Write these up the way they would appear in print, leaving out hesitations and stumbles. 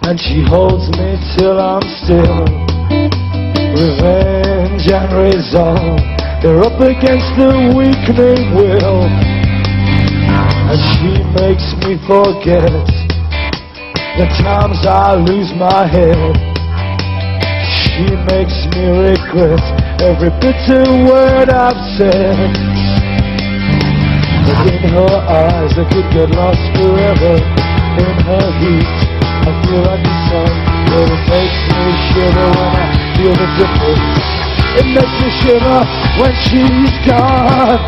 and she holds me till I'm still. Revenge and resolve, they're up against the weakening will, and she makes me forget the times I lose my head. She makes me regret every bitter word I've said. But in her eyes I could get lost forever. In her heat I feel like the sun, but it makes me shiver when I feel the difference. It makes me shiver when she's gone.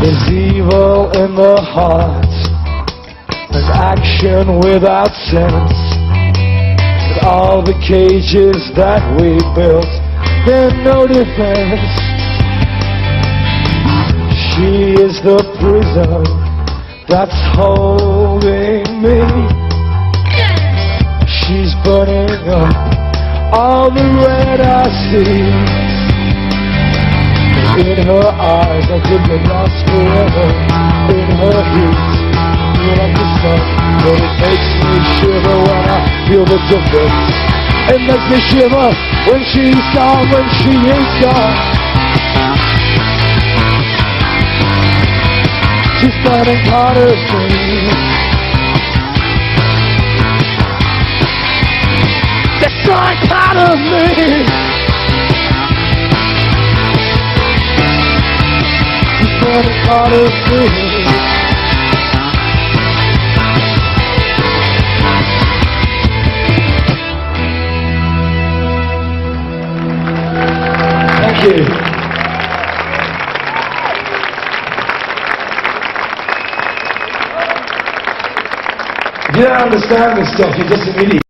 There's evil in the heart, and action without sense. But all the cages that we built, they're no defense. She is the prison that's holding me. She's burning up all the red I see. In her eyes I could get lost forever. In her heat I feel like the sun, but it makes me shiver when I feel the difference. It makes me shiver when she's gone, when she is gone. She's burning part of me. Destroying part of me. Part of me. Thank you. If you don't understand this stuff, you're just an idiot.